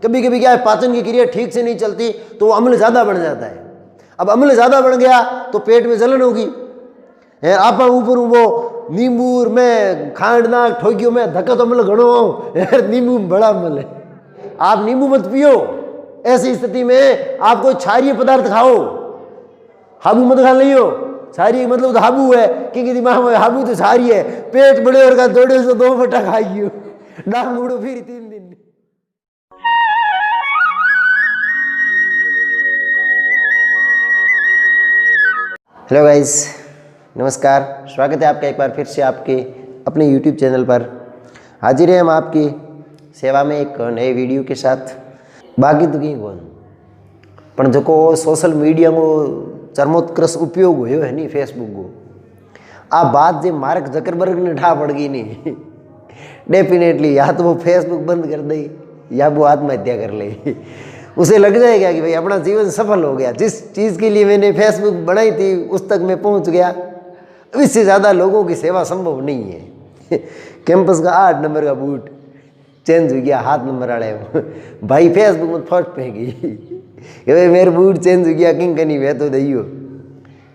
कभी कभी क्या है, पाचन की क्रिया ठीक से नहीं चलती तो वो अम्ल ज़्यादा बढ़ जाता है। अब अम्ल ज़्यादा बढ़ गया तो पेट में जलन होगी। आप ऊपर वो नींबू में खांड ना ठोकियो में धक्का तो अम्ल घणो, नींबू बड़ा अम्ल है, आप नींबू मत पियो। ऐसी स्थिति में आप कोई क्षारीय पदार्थ खाओ, हाबू मत खा लियो। क्षारीय मतलब तो हाबू है, क्योंकि दिमाग में हाबू तो क्षारीय है। पेट बड़े और का दौड़े से 2 फटा खाइयो, डांग उड़ो फिर 3 दिन। हेलो गाइस, नमस्कार, स्वागत है आपका एक बार फिर से आपके अपने YouTube चैनल पर। हाजिर हैं हम आपकी सेवा में एक नए वीडियो के साथ। बाकी तो कहीं कौन पण जो सोशल मीडिया में चरमोत्कृष्ट उपयोग हो है नहीं फेसबुक को, आ बात जो मार्क जकरबर्ग ने ठा पड़ गई नहीं, डेफिनेटली या तो वो फेसबुक बंद कर दे या वो आत्महत्या कर ले। उसे लग जाएगा कि भाई अपना जीवन सफल हो गया, जिस चीज़ के लिए मैंने फेसबुक बनाई थी उस तक मैं पहुंच गया। अब इससे ज़्यादा लोगों की सेवा संभव नहीं है। कैंपस का 8 नंबर का बूट चेंज हो गया, 7 नंबर वाले भाई फेसबुक में फर्स्ट पे गई, भाई मेरे बूट चेंज हो गया, किंग कनी वे तो दइयो।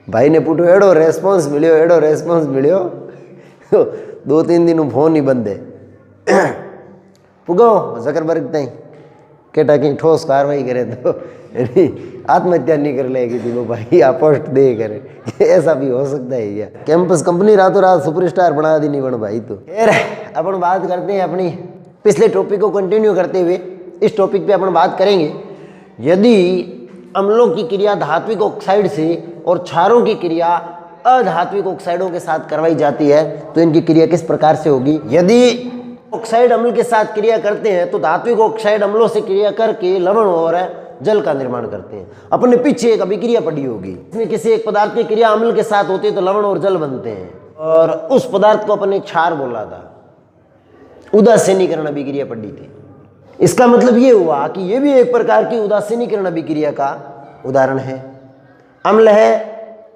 भाई ने पुटो एडो रेस्पॉन्स मिलियो 2-3 दिन फोन ही बंद है। पुगो जकरबर्ग तई केटा कहीं ठोस कार्रवाई करे तो आत्महत्या नहीं कर लेगी थी वो भाई, आप पोस्ट दे करे। ऐसा भी हो सकता है क्या? कैंपस कंपनी रातों रात सुपरस्टार बना दी नहीं बन भाई। तो खैर अपन बात करते हैं अपनी पिछले टॉपिक को कंटिन्यू करते हुए इस टॉपिक पे अपन बात करेंगे, यदि अम्लों की क्रिया धात्विक ऑक्साइड से और क्षारों की क्रिया अधात्विक ऑक्साइडों के साथ करवाई जाती है तो इनकी क्रिया किस प्रकार से होगी। यदि ऑक्साइड अम्ल के साथ क्रिया करते हैं तो धात्विक ऑक्साइड अम्लों से क्रिया करके लवण और जल का निर्माण करते हैं। अपने पीछे एक अभिक्रिया पड़ी होगी, इसमें किसी एक पदार्थ की क्रिया अम्ल के साथ होती है तो लवण और जल बनते हैं, और उस पदार्थ को अपन ने क्षार बोला था। उदासीनीकरण अभिक्रिया पड़ी थी। इसका मतलब ये हुआ कि ये भी एक प्रकार की उदासीनीकरण अभिक्रिया का उदाहरण है। अम्ल है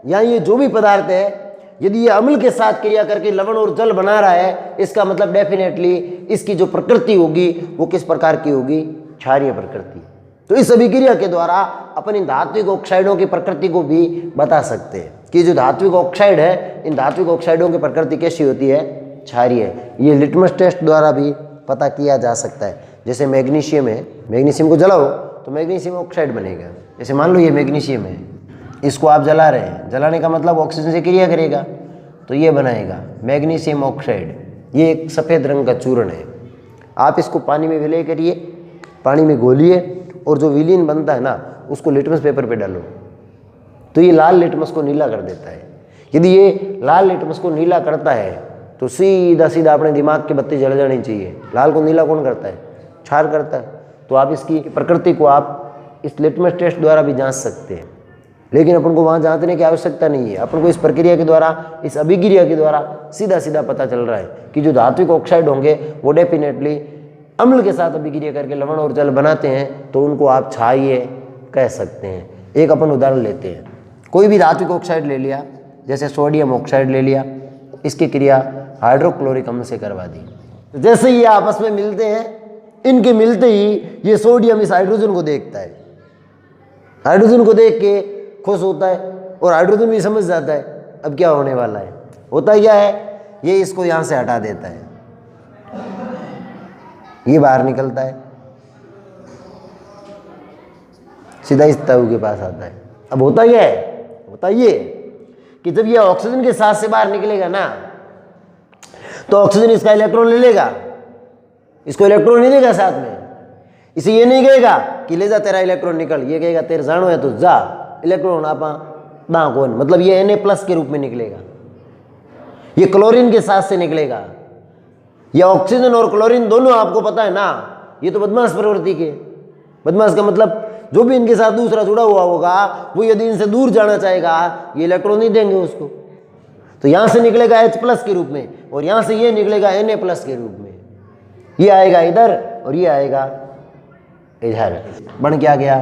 या ये जो भी पदार्थ है, यदि ये अम्ल के साथ क्रिया करके लवण और जल बना रहा है, इसका मतलब डेफिनेटली इसकी जो प्रकृति होगी वो किस प्रकार की होगी, क्षारीय प्रकृति। तो इस अभिक्रिया के द्वारा अपन इन धात्विक ऑक्साइडों की प्रकृति को भी बता सकते हैं कि जो धात्विक ऑक्साइड है, इन धात्विक ऑक्साइडों की प्रकृति कैसी होती है, क्षारीय है। ये लिटमस टेस्ट द्वारा भी पता किया जा सकता है। जैसे मैग्नीशियम है, मैग्नीशियम को जलाओ तो मैग्नीशियम ऑक्साइड बनेगा। जैसे मान लो ये मैग्नीशियम है, इसको आप जला रहे हैं, जलाने का मतलब ऑक्सीजन से क्रिया करेगा तो ये बनाएगा मैग्नीशियम ऑक्साइड। ये एक सफ़ेद रंग का चूर्ण है। आप इसको पानी में विलय करिए, पानी में घोलिए, और जो विलीन बनता है ना उसको लिटमस पेपर पे डालो तो ये लाल लिटमस को नीला कर देता है। यदि ये लाल लिटमस को नीला करता है तो सीधा सीधा अपने दिमाग की बत्ती जल जानी चाहिए। लाल को नीला कौन करता है, क्षार करता है। तो आप इसकी प्रकृति को आप इस लिटमस टेस्ट द्वारा भी जांच सकते हैं, लेकिन अपन को वहाँ जांचने की आवश्यकता नहीं है। अपन को इस प्रक्रिया के द्वारा, इस अभिक्रिया के द्वारा सीधा सीधा पता चल रहा है कि जो धात्विक ऑक्साइड होंगे वो डेफिनेटली अम्ल के साथ अभिक्रिया करके लवण और जल बनाते हैं, तो उनको आप क्षारीय कह सकते हैं। एक अपन उदाहरण लेते हैं, कोई भी धात्विक ऑक्साइड ले लिया, जैसे सोडियम ऑक्साइड ले लिया, इसकी क्रिया हाइड्रोक्लोरिक अम्ल से करवा दी। जैसे ये आपस में मिलते हैं, इनके मिलते ही ये सोडियम इस हाइड्रोजन को देखता है, हाइड्रोजन को देख के खुश होता है, और हाइड्रोजन भी समझ जाता है अब क्या होने वाला है। होता क्या है, ये इसको यहाँ से हटा देता है, ये बाहर निकलता है, सीधा इस तऊ के पास आता है। अब होता क्या है, होता ये कि जब ये ऑक्सीजन के साथ से बाहर निकलेगा ना तो ऑक्सीजन इसका इलेक्ट्रॉन ले लेगा, इसको इलेक्ट्रॉन नहीं देगा साथ में। इसे ये नहीं कहेगा कि ले जा तेरा इलेक्ट्रॉन निकल, ये कहेगा तेरे जानो है तो जा इलेक्ट्रॉन आप ना कौन, मतलब ये Na+ के रूप में निकलेगा। ये क्लोरीन के साथ से निकलेगा। ये ऑक्सीजन और क्लोरीन दोनों आपको पता है ना, ये तो बदमाश प्रवृत्ति के। बदमाश का मतलब जो भी इनके साथ दूसरा जुड़ा हुआ होगा वो यदि इनसे दूर जाना चाहेगा, ये इलेक्ट्रॉन नहीं देंगे उसको। तो यहाँ से निकलेगा H+ के रूप में, और यहाँ से ये निकलेगा Na+ के रूप में। ये आएगा इधर और ये आएगा इधर, बन क्या गया,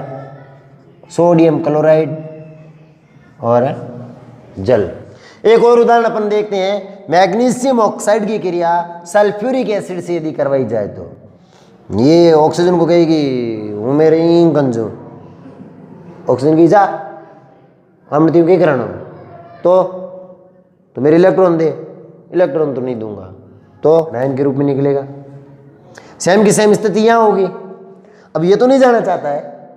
सोडियम क्लोराइड और जल। एक और उदाहरण अपन देखते हैं, मैग्नीशियम ऑक्साइड की क्रिया सल्फ्यूरिक एसिड से यदि करवाई जाए तो ये ऑक्सीजन को कहेगी हूँ मेरे कंजू, ऑक्सीजन की जा हम तीन के कराना तो मेरे इलेक्ट्रॉन दे, इलेक्ट्रॉन तो नहीं दूंगा, तो आयन के रूप में निकलेगा। सेम की सेम स्थिति यहाँ होगी। अब ये तो नहीं जाना चाहता है,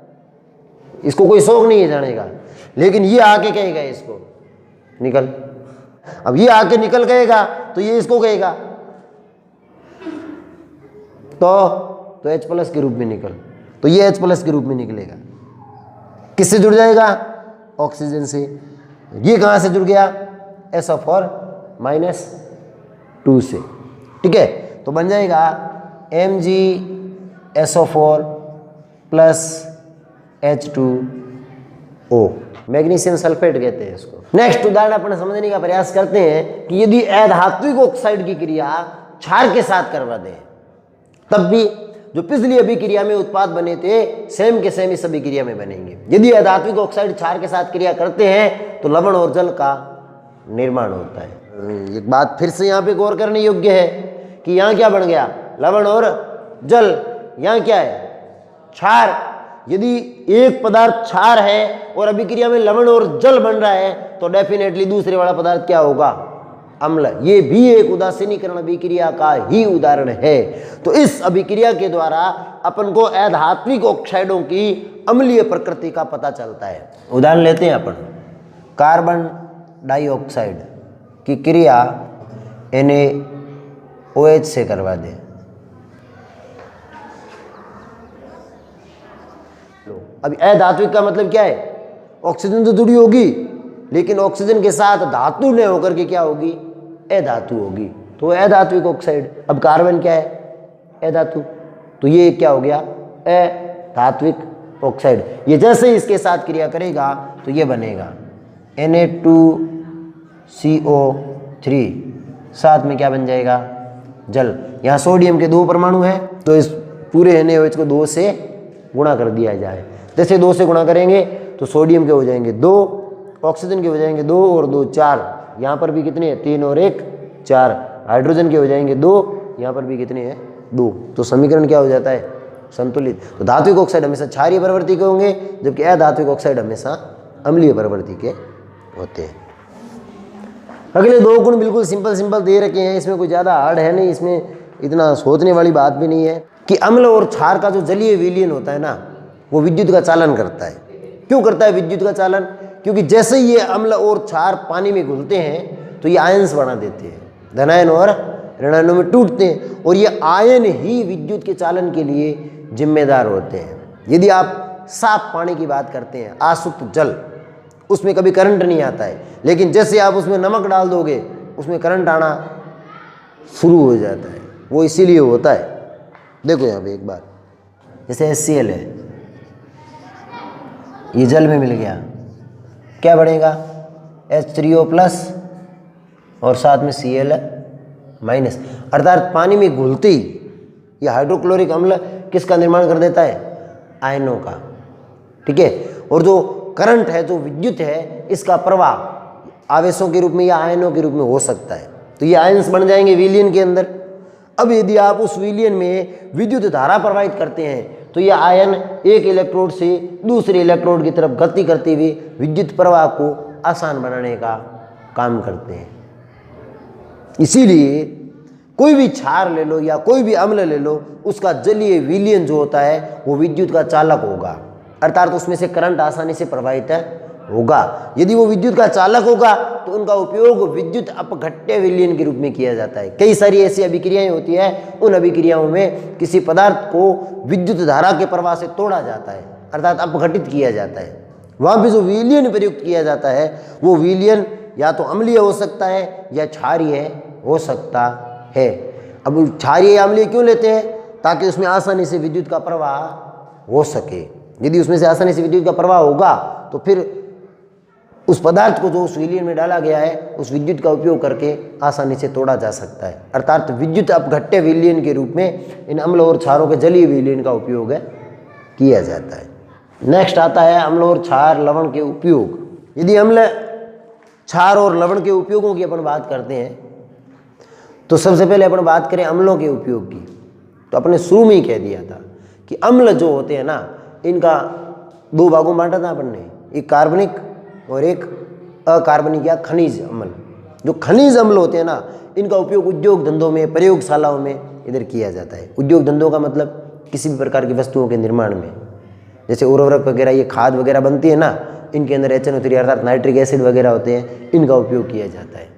इसको कोई शौक नहीं है जाने का, लेकिन ये आके कहेगा इसको निकल। अब ये आके निकल कहेगा तो ये इसको कहेगा तो H प्लस के रूप में निकल, तो ये H प्लस के रूप में निकलेगा। किससे जुड़ जाएगा? ऑक्सीजन से। ये कहाँ से जुड़ गया? SO4 -2 से। ठीक है, तो बन जाएगा MgSO4 plus H2O, magnesium sulphate कहते हैं इसको। नेक्स्ट उदाहरण अपन समझने का प्रयास करते हैं कि यदि अधात्विक ऑक्साइड की क्रिया क्षार के साथ करवा दें, तब भी जो पिछली अभिक्रिया में उत्पाद बने थे सेम के सेम इस अभिक्रिया में बनेंगे। यदि अधात्विक ऑक्साइड क्षार के साथ क्रिया करते हैं तो लवण और जल का निर्माण होता है। एक बात फिर से यहाँ पे गौर करने योग्य है कि यहाँ क्या बन गया? लवण और जल। यहाँ क्या है? क्षार। यदि एक पदार्थ क्षार है और अभिक्रिया में लवण और जल बन रहा है तो डेफिनेटली दूसरे वाला पदार्थ क्या होगा? अम्ल। ये भी एक उदासीनीकरण अभिक्रिया का ही उदाहरण है। तो इस अभिक्रिया के द्वारा अपन को अधात्विक ऑक्साइडों की अम्लीय प्रकृति का पता चलता है। उदाहरण लेते हैं अपन, कार्बन डाइऑक्साइड की क्रिया NaOH से करवा दें। अब अधात्विक का मतलब क्या है? ऑक्सीजन तो जुड़ी होगी, लेकिन ऑक्सीजन के साथ धातु न होकर के क्या होगी? अधातु होगी, तो अधात्विक ऑक्साइड। अब कार्बन क्या है? अधातु, तो ये क्या हो गया? अधात्विक ऑक्साइड। ये जैसे ही इसके साथ क्रिया करेगा तो ये बनेगा Na2CO3, साथ में क्या बन जाएगा? जल। यहाँ सोडियम के 2 परमाणु हैं, तो इस पूरे NaOH को 2 से गुणा कर दिया जाए। जैसे 2 से गुणा करेंगे तो सोडियम के हो जाएंगे 2, ऑक्सीजन के हो जाएंगे 2 और 2 4, यहाँ पर भी कितने हैं? 3 और 1 4। हाइड्रोजन के हो जाएंगे 2, यहाँ पर भी कितने हैं? 2। तो समीकरण क्या हो जाता है? संतुलित। तो धात्विक ऑक्साइड हमेशा क्षारीय प्रवृत्ति के होंगे, जबकि अधात्विक ऑक्साइड हमेशा अम्लीय प्रवृत्ति के होते हैं। अगले 2 गुण बिल्कुल सिंपल दे रखे हैं, इसमें कोई ज़्यादा हार्ड है नहीं, इसमें इतना सोचने वाली बात भी नहीं है कि अम्ल और क्षार का जो जलीय विलयन होता है ना, वो विद्युत का चालन करता है। क्यों करता है विद्युत का चालन? क्योंकि जैसे ये अम्ल और क्षार पानी में घुलते हैं तो ये आयन्स बना देते हैं, धनायन और ऋणायनों में टूटते हैं, और ये आयन ही विद्युत के चालन के लिए जिम्मेदार होते हैं। यदि आप साफ पानी की बात करते हैं, आशुद्ध जल, उसमें कभी करंट नहीं आता है, लेकिन जैसे आप उसमें नमक डाल दोगे उसमें करंट आना शुरू हो जाता है। वो इसीलिए होता है। देखो यहाँ पे एक बार, जैसे HCl है, ये जल में मिल गया, क्या बढ़ेगा? H3O प्लस और साथ में Cl माइनस, अर्थात पानी में घुलते ही ये हाइड्रोक्लोरिक अम्ल किसका निर्माण कर देता है? आयनों का। ठीक है, और जो करंट है, जो विद्युत है, इसका प्रवाह आवेशों के रूप में या आयनों के रूप में हो सकता है। तो ये आयन्स बन जाएंगे विलयन के अंदर। अब यदि आप उस विलयन में विद्युत धारा प्रवाहित करते हैं तो ये आयन एक इलेक्ट्रोड से दूसरे इलेक्ट्रोड की तरफ गति करते हुए विद्युत प्रवाह को आसान बनाने का काम करते हैं। इसीलिए कोई भी क्षार ले लो या कोई भी अम्ल ले लो, उसका जलीय विलयन जो होता है वो विद्युत का चालक होगा, अर्थात उसमें से करंट आसानी से प्रवाहित होगा। यदि वो विद्युत का चालक होगा तो उनका उपयोग विद्युत अपघट्य विलयन के रूप में किया जाता है। कई सारी ऐसी अभिक्रियाएं होती है, उन अभिक्रियाओं में किसी पदार्थ को विद्युत धारा के प्रवाह से तोड़ा जाता है, अर्थात अपघटित किया जाता है। वहाँ पे जो विलयन प्रयुक्त किया जाता है वो विलयन या तो अम्लीय हो सकता है या क्षारीय हो सकता है। अब क्षारीय या अम्लीय क्यों लेते हैं? ताकि उसमें आसानी से विद्युत का प्रवाह हो सके। यदि उसमें से आसानी से विद्युत का प्रवाह होगा तो फिर उस पदार्थ को जो उस विलयन में डाला गया है उस विद्युत का उपयोग करके आसानी से तोड़ा जा सकता है, अर्थात विद्युत अपघट्य विलयन के रूप में इन अम्ल और क्षारों के जलीय विलयन का उपयोग किया जाता है। नेक्स्ट आता है अम्ल और क्षार लवण के उपयोग। यदि अम्ल क्षार और लवण के उपयोगों की अपन बात करते हैं तो सबसे पहले अपन बात करें अम्लों के उपयोग की। तो अपने शुरू में ही कह दिया था कि अम्ल जो होते हैं ना, इनका दो भागों में बांटा था अपन ने, एक कार्बनिक और एक अकार्बनिक या खनिज अम्ल। जो खनिज अम्ल होते हैं ना, इनका उपयोग उद्योग धंधों में, प्रयोगशालाओं में इधर किया जाता है। उद्योग धंधों का मतलब किसी भी प्रकार की वस्तुओं के निर्माण में, जैसे उर्वरक वगैरह, ये खाद वगैरह बनती है ना, इनके अंदर HNO3 अर्थात नाइट्रिक एसिड वगैरह होते हैं, इनका उपयोग किया जाता है।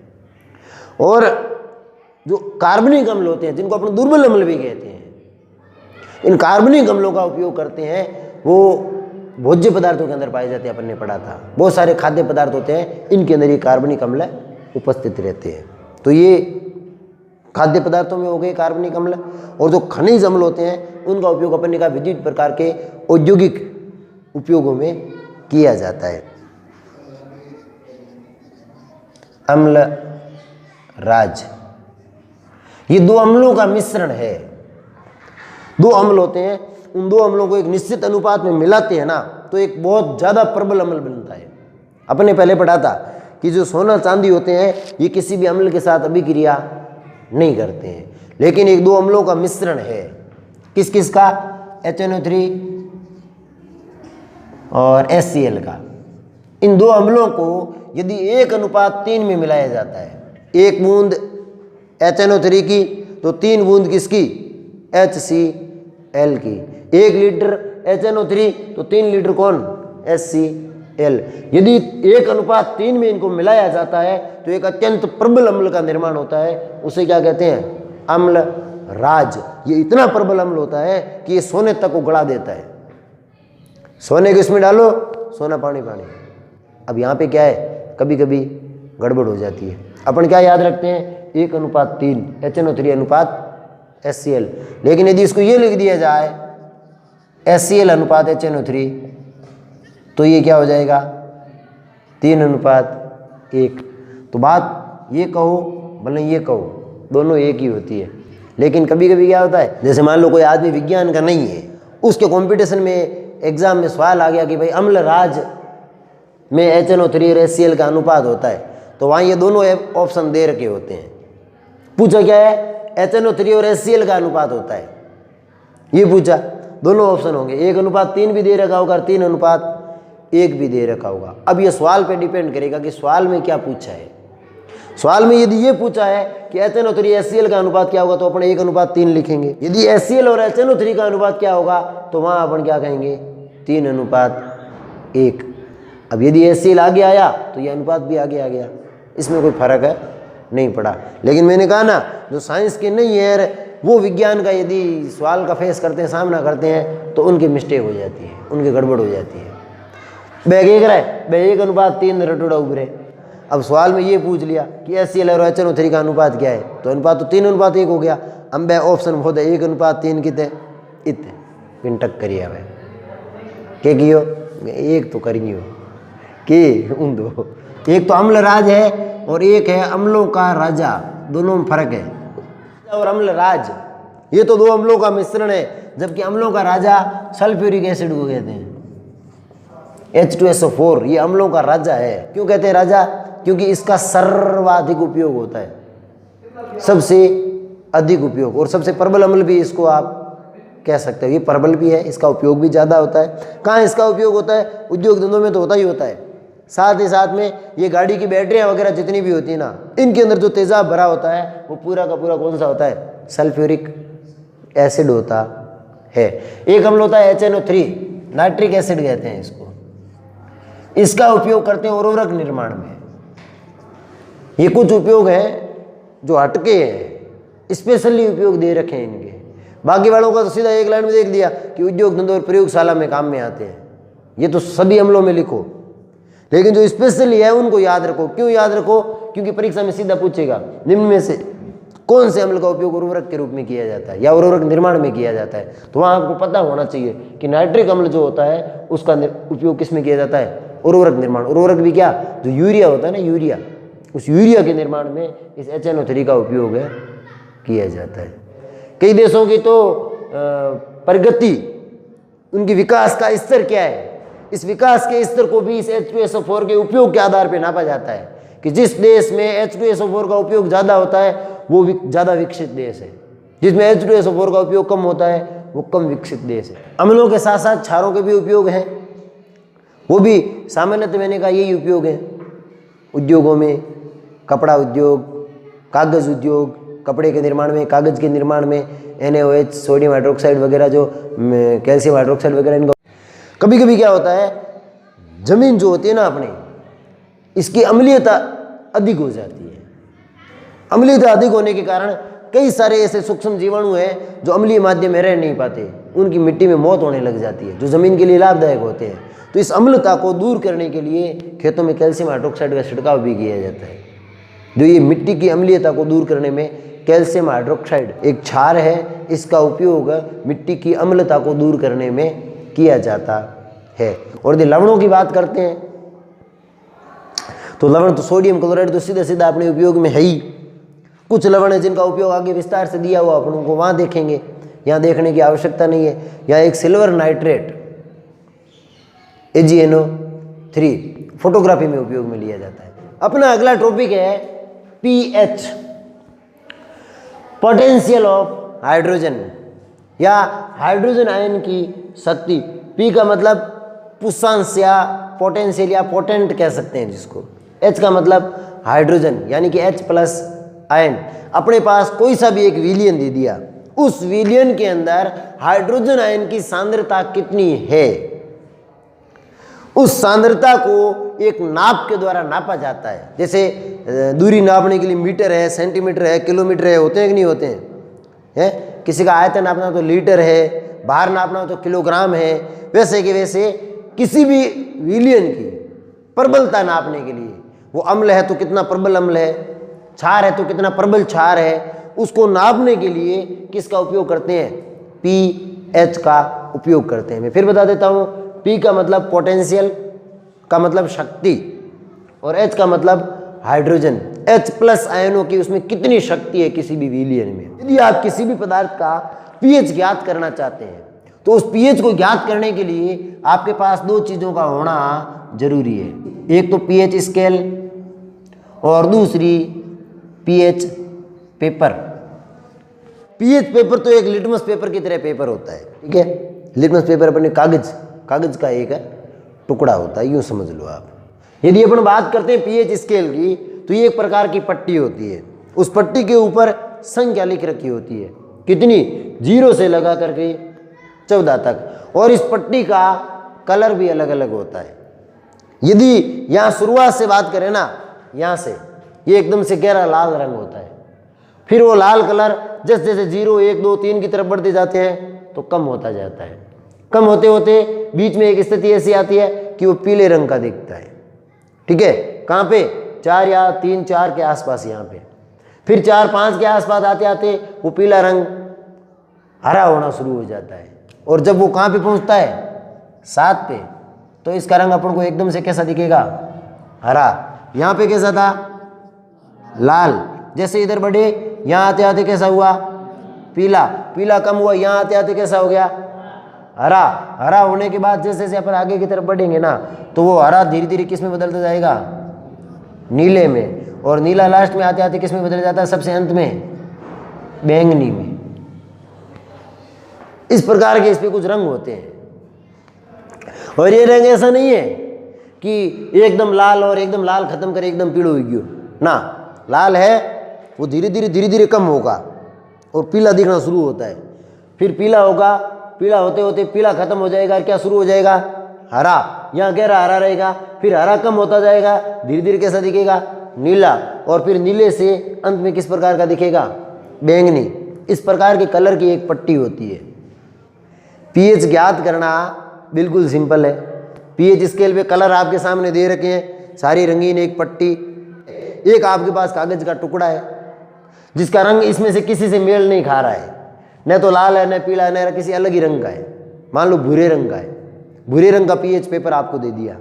और जो कार्बनिक अम्ल होते हैं, जिनको अपन दुर्बल अम्ल भी कहते हैं, इन कार्बनिक अम्लों का उपयोग करते हैं, वो भोज्य पदार्थों के अंदर पाए जाते हैं। अपन ने पढ़ा था बहुत सारे खाद्य पदार्थ होते हैं, इनके अंदर ये कार्बनिक अम्ल उपस्थित रहते हैं। तो ये खाद्य पदार्थों में हो गए कार्बनिक अम्ल। और जो खनिज अम्ल होते हैं, उनका उपयोग अपन ने कहा विविध प्रकार के औद्योगिक उपयोगों में किया जाता है। अम्ल राज, ये दो अम्लों का मिश्रण है। दो अम्ल होते हैं, उन दो अम्लों को एक निश्चित अनुपात में मिलाते हैं ना, तो एक बहुत ज़्यादा प्रबल अम्ल बनता है। अपने पहले पढ़ा था कि जो सोना चांदी होते हैं, ये किसी भी अम्ल के साथ अभिक्रिया नहीं करते हैं, लेकिन एक दो अम्लों का मिश्रण है। किस किस का? HNO3 और HCl का। इन दो अम्लों को यदि 1:3 में मिलाया जाता है, 1 बूंद HNO3 की तो 3 बूंद किसकी? HCl की। 1 लीटर HNO3 तो 3 लीटर कौन? HCl। यदि 1:3 में इनको मिलाया जाता है तो एक अत्यंत प्रबल अम्ल का निर्माण होता है। उसे क्या कहते हैं? अम्ल राज। ये इतना प्रबल अम्ल होता है कि ये सोने तक को गला देता है। सोने को इसमें डालो, सोना पानी पानी। अब यहाँ पे क्या है, कभी कभी गड़बड़ हो जाती है। अपन क्या याद रखते हैं? 1:3 HNO3 अनुपात HCl। लेकिन यदि इसको ये लिख दिया जाए HCl अनुपात HNO3, तो ये क्या हो जाएगा? 3:1। तो बात ये कहो भले ये कहो, दोनों एक ही होती है। लेकिन कभी कभी क्या होता है, जैसे मान लो कोई आदमी विज्ञान का नहीं है, उसके कंपटीशन में एग्जाम में सवाल आ गया कि भाई अम्ल राज में HNO3 और HCl का अनुपात होता है, तो वहाँ ये दोनों ऑप्शन दे रखे होते हैं। पूछा क्या है? HNO3 और HCl का अनुपात होता है, ये पूछा। दोनों ऑप्शन होंगे, 1:3 भी दे रखा होगा, 3:1 भी दे रखा होगा। अब ये सवाल पे डिपेंड करेगा कि सवाल में क्या पूछा है। सवाल में यदि ये पूछा है कि HNO3 HCl का अनुपात क्या होगा, तो अपन 1:3 लिखेंगे। यदि HCl और HNO3 का अनुपात क्या होगा, तो वहाँ अपन क्या कहेंगे? 3:1। अब यदि HCl आगे आया तो ये अनुपात भी आगे आ गया, इसमें कोई फर्क है नहीं पड़ा। लेकिन मैंने कहा ना, जो साइंस के नहीं है वो विज्ञान का यदि सवाल का फेस करते हैं, सामना करते हैं, तो उनकी मिस्टेक हो जाती है, उनकी गड़बड़ हो जाती है। बैग एक रहा है, बैग 1:3 रटोड़ा उभरे। अब सवाल में ये पूछ लिया कि HCl और HNO3 का अनुपात क्या है, तो अनुपात तो 3:1 हो गया। हम बे ऑप्शन बहुत है 1:3 कितने इतने पिंटक करिए। भाई क्या कियो? एक तो करियो कि उन दो, एक तो अम्ल राज है और एक है अम्लों का राजा। दोनों में फर्क है। और अम्ल राज ये तो दो अम्लों का मिश्रण है, जबकि अम्लों का राजा सल्फ्यूरिक एसिड को कहते हैं, H2SO4। ये अम्लों का राजा है। क्यों कहते हैं राजा? क्योंकि इसका सर्वाधिक उपयोग होता है, सबसे अधिक उपयोग। और सबसे प्रबल अम्ल भी इसको आप कह सकते हो, ये प्रबल भी है, इसका उपयोग भी ज़्यादा होता है। कहाँ इसका उपयोग होता है? उद्योग धंधों में तो होता ही होता है। साथ ही साथ में ये गाड़ी की बैटरियाँ वगैरह जितनी भी होती है ना, इनके अंदर जो तेजाब भरा होता है वो पूरा का पूरा कौन सा होता है? सल्फ्यूरिक एसिड होता है। एक अम्ल होता है HNO3, नाइट्रिक एसिड कहते हैं इसको। इसका उपयोग करते हैं उर्वरक निर्माण में। ये कुछ उपयोग हैं जो हटके हैं, स्पेशली उपयोग दे रखे हैं इनके। बाकी वालों का तो सीधा एक लाइन में देख दिया कि उद्योग धंधों और प्रयोगशाला में काम में आते हैं। ये तो सभी अम्लों में लिखो, लेकिन जो स्पेशली है उनको याद रखो। क्यों याद रखो? क्योंकि परीक्षा में सीधा पूछेगा निम्न में से कौन से अम्ल का उपयोग उर्वरक के रूप में किया जाता है या उर्वरक निर्माण में किया जाता है। तो वहाँ आपको पता होना चाहिए कि नाइट्रिक अम्ल जो होता है उसका उपयोग किस में किया जाता है? उर्वरक निर्माण। उर्वरक भी क्या? जो यूरिया होता है ना, यूरिया, उस यूरिया के निर्माण में इस HNO3 का उपयोग है किया जाता है। कई देशों की तो प्रगति, उनकी विकास का स्तर क्या है, इस विकास के स्तर को भी इस H2SO4 के उपयोग के आधार पर नापा जाता है कि जिस देश में H2SO4 का उपयोग ज़्यादा होता है वो ज़्यादा विकसित देश है। जिसमें H2SO4 का उपयोग कम होता है वो कम विकसित देश है। अम्लों के साथ साथ क्षारों के भी उपयोग हैं, वो भी सामान्यतः मैंने कहा यही उपयोग है उद्योगों में, कपड़ा उद्योग, कागज उद्योग, कपड़े के निर्माण में, कागज के निर्माण में NaOH, सोडियम हाइड्रोक्साइड वगैरह, जो कैल्शियम हाइड्रोक्साइड वगैरह, इनका कभी कभी क्या होता है, जमीन जो होती है ना अपनी, इसकी अम्लीयता अधिक हो जाती है। अम्लीयता अधिक होने के कारण कई सारे ऐसे सूक्ष्म जीवाणु हैं जो अम्लीय माध्यम में रह नहीं पाते, उनकी मिट्टी में मौत होने लग जाती है, जो जमीन के लिए लाभदायक होते हैं। तो इस अम्लता को दूर करने के लिए खेतों में कैल्शियम हाइड्रोक्साइड का छिड़काव भी किया जाता है। जो ये मिट्टी की अम्लीयता को दूर करने में कैल्शियम हाइड्रोक्साइड एक क्षार है, इसका उपयोग मिट्टी की अम्लता को दूर करने में किया जाता है। और यदि लवणों की बात करते हैं तो लवण तो सोडियम क्लोराइड तो सीधा सीधा अपने उपयोग में है ही। कुछ लवण है जिनका उपयोग आगे विस्तार से दिया हुआ, अपन उनको वहाँ देखेंगे, यहाँ देखने की आवश्यकता नहीं है। यहाँ एक सिल्वर नाइट्रेट AgNO3 फोटोग्राफी में उपयोग में लिया जाता है। अपना अगला टॉपिक है pH, पोटेंशियल ऑफ हाइड्रोजन या हाइड्रोजन आयन की शक्ति। P का मतलब पुष्पांश या पोटेंशियल या पोटेंट कह सकते हैं जिसको। H का मतलब हाइड्रोजन यानी कि H+ आयन। अपने पास कोई सा भी एक विलियन दे दिया, उस विलियन के अंदर हाइड्रोजन आयन की सांद्रता कितनी है, उस सांद्रता को एक नाप के द्वारा नापा जाता है। जैसे दूरी नापने के लिए मीटर है, सेंटीमीटर है, किलोमीटर है, होते हैं कि नहीं होते हैं? किसी का आयतन नापना तो लीटर है, बाहर नापना तो किलोग्राम है। वैसे कि वैसे किसी भी विलियन की प्रबलता नापने के लिए, वो अम्ल है तो कितना प्रबल अम्ल है, क्षार है तो कितना प्रबल क्षार है, उसको नापने के लिए किसका उपयोग करते हैं? pH का उपयोग करते हैं। मैं फिर बता देता हूँ, P का मतलब पोटेंशियल का मतलब शक्ति और H का मतलब हाइड्रोजन। H+ आयनों की उसमें कितनी शक्ति है किसी भी विलियन में। यदि आप किसी भी पदार्थ का pH ज्ञात करना चाहते हैं तो उस pH को ज्ञात करने के लिए आपके पास दो चीज़ों का होना जरूरी है। एक तो pH स्केल और दूसरी pH पेपर। pH पेपर तो एक लिटमस पेपर की तरह पेपर होता है, ठीक है। लिटमस पेपर अपने कागज का एक टुकड़ा होता है, यूँ समझ लो आप। यदि अपन बात करते हैं pH स्केल की तो ये एक प्रकार की पट्टी होती है। उस पट्टी के ऊपर संख्या लिख रखी होती है, कितनी? 0 से लगा करके 14 तक। और इस पट्टी का कलर भी अलग अलग होता है। यदि यहाँ शुरुआत से बात करें ना, यहाँ से ये एकदम से गहरा लाल रंग होता है, फिर वो लाल कलर जैसे जैसे 0, 1, 2, 3 की तरफ बढ़ते जाते हैं तो कम होता जाता है। कम होते होते बीच में एक स्थिति ऐसी आती है कि वो पीले रंग का दिखता है, ठीक है। कहाँ पे? 4 या 3, 4 के आसपास यहाँ पे। फिर 4, 5 के आसपास आते आते वो पीला रंग हरा होना शुरू हो जाता है। और जब वो कहाँ पे पहुँचता है? 7 पे, तो इसका रंग अपन को एकदम से कैसा दिखेगा? हरा। यहाँ पे कैसा था? लाल। जैसे इधर बढ़े, यहाँ आते आते कैसा हुआ? पीला। पीला कम हुआ, यहाँ आते आते कैसा हो गया? हरा। हरा होने के बाद जैसे जैसे अपन आगे की तरफ बढ़ेंगे ना, तो वो हरा धीरे धीरे किस में बदलता जाएगा? नीले में। और नीला लास्ट में आते आते किस में बदल जाता है? सबसे अंत में बैंगनी में। इस प्रकार के इस पे कुछ रंग होते हैं। और ये रंग ऐसा नहीं है कि एकदम लाल और एकदम लाल खत्म कर एकदम पीलो हो गयो ना। लाल है वो धीरे धीरे कम होगा और पीला दिखना शुरू होता है। फिर पीला होगा, पीला होते होते पीला खत्म हो जाएगा, क्या शुरू हो जाएगा? हरा। यहाँ गहरा हरा रहेगा, फिर हरा कम होता जाएगा, धीरे धीरे कैसा दिखेगा? नीला। और फिर नीले से अंत में किस प्रकार का दिखेगा? बैंगनी। इस प्रकार के कलर की एक पट्टी होती है। pH ज्ञात करना बिल्कुल सिंपल है। pH स्केल पे कलर आपके सामने दे रखे हैं, सारी रंगीन एक पट्टी। एक आपके पास कागज का टुकड़ा है जिसका रंग इसमें से किसी से मेल नहीं खा रहा है, न तो लाल है, न पीला है, न किसी अलग ही रंग का है। मान लो भूरे रंग का है, भूरे रंग का pH पेपर आपको दे दिया।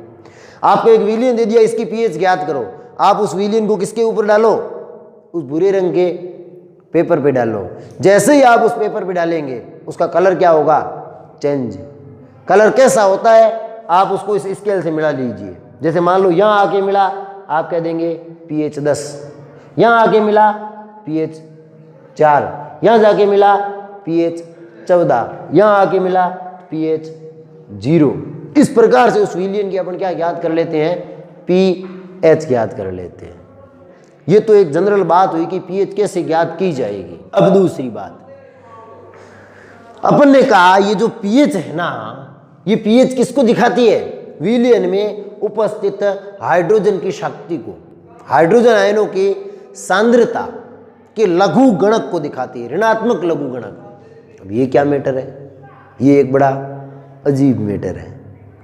आपको एक विलियन दे दिया, इसकी pH ज्ञात करो। आप उस विलियन को किसके ऊपर डालो? उस भूरे रंग के पेपर पे डालो। जैसे ही आप उस पेपर पे डालेंगे उसका कलर क्या होगा? चेंज। कलर कैसा होता है? आप उसको इस स्केल से मिला लीजिए। जैसे मान लो यहाँ आके मिला, आप कह देंगे pH 10, यहाँ आके मिला pH 4, यहाँ जाके मिला pH 14, यहाँ आके मिला pH 0। इस प्रकार से उस विलियन की अपन क्या ज्ञात कर लेते हैं, pH ज्ञात कर लेते हैं। ये तो एक जनरल बात हुई कि pH कैसे ज्ञात की जाएगी। अब दूसरी बात, अपन ने कहा ये जो pH है ना, ये pH किसको दिखाती है, विलियन में उपस्थित हाइड्रोजन की शक्ति को, हाइड्रोजन आयनों की सांद्रता के लघु गणक को दिखाती है, ऋणात्मक लघु गणक। अब ये क्या मैटर है, ये एक बड़ा अजीब मैटर है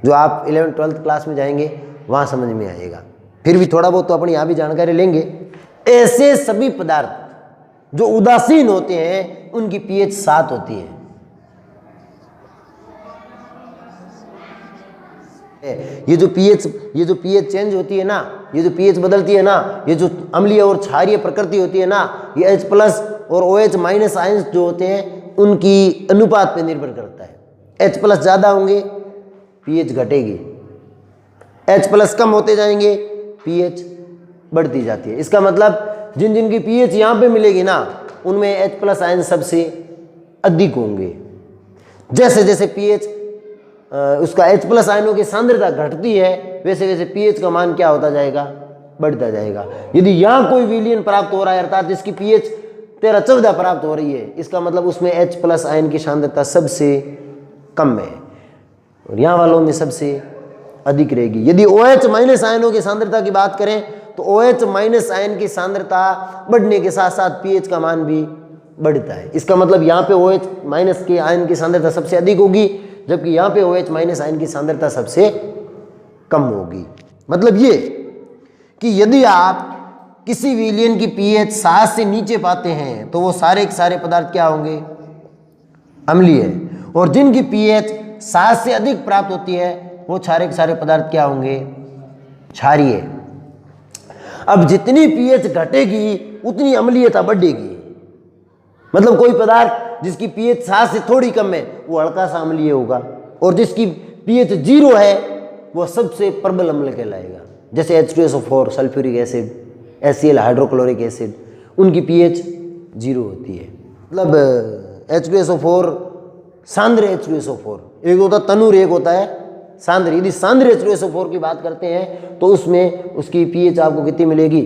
जो आप 11th-12th क्लास में जाएंगे वहाँ समझ में आएगा। फिर भी थोड़ा बहुत तो अपन यहाँ भी जानकारी लेंगे। ऐसे सभी पदार्थ जो उदासीन होते हैं उनकी pH 7 होती है। ये जो pH चेंज होती है ना, ये जो pH बदलती है ना, ये जो अम्लीय और क्षारीय प्रकृति होती है ना, ये H+ और OH- आयंस जो होते हैं उनकी अनुपात पे निर्भर करता है। H+ ज़्यादा होंगे pH घटेगी, H+ कम होते जाएंगे pH बढ़ती जाती है। इसका मतलब जिन जिन की pH यहाँ पे मिलेगी ना उनमें H+ आयन सबसे अधिक होंगे। जैसे जैसे pH उसका H+ आयनों की सांद्रता घटती है वैसे वैसे pH का मान क्या होता जाएगा, बढ़ता जाएगा। यदि यहाँ कोई विलियन प्राप्त हो रहा है अर्थात जिसकी pH 13-14 प्राप्त हो रही है, इसका मतलब उसमें H+ आयन की सांद्रता सबसे कम है और यहाँ वालों में सबसे अधिक रहेगी। यदि OH- आयनों की सांद्रता की बात करें तो OH- आयन की सांद्रता बढ़ने के साथ साथ pH का मान भी बढ़ता है। इसका मतलब यहाँ पे OH- के आयन की सांद्रता सबसे अधिक होगी जबकि यहाँ पे OH- आयन की सांद्रता सबसे कम होगी। मतलब ये कि यदि आप किसी विलियन की pH 7 से नीचे पाते हैं तो वो सारे के सारे पदार्थ क्या होंगे, अम्लीय, और जिनकी pH 7 से अधिक प्राप्त होती है वो सारे के सारे पदार्थ क्या होंगे, क्षारीय। अब जितनी pH घटेगी उतनी अम्लीयता बढ़ेगी। मतलब कोई पदार्थ जिसकी pH 7 से थोड़ी कम है वो हल्का सा अम्लीय होगा और जिसकी pH 0 है वो सबसे प्रबल अम्ल कहलाएगा। जैसे H2SO4 sulphuric acid, HCl hydrochloric acid, उनकी pH 0 होती है। मतलब H2SO4 सांद्र H2SO4, एक होता है तनुर, एक होता है सांद्र। यदि सांद्र H2SO4 की बात करते हैं तो उसमें उसकी pH आपको कितनी मिलेगी,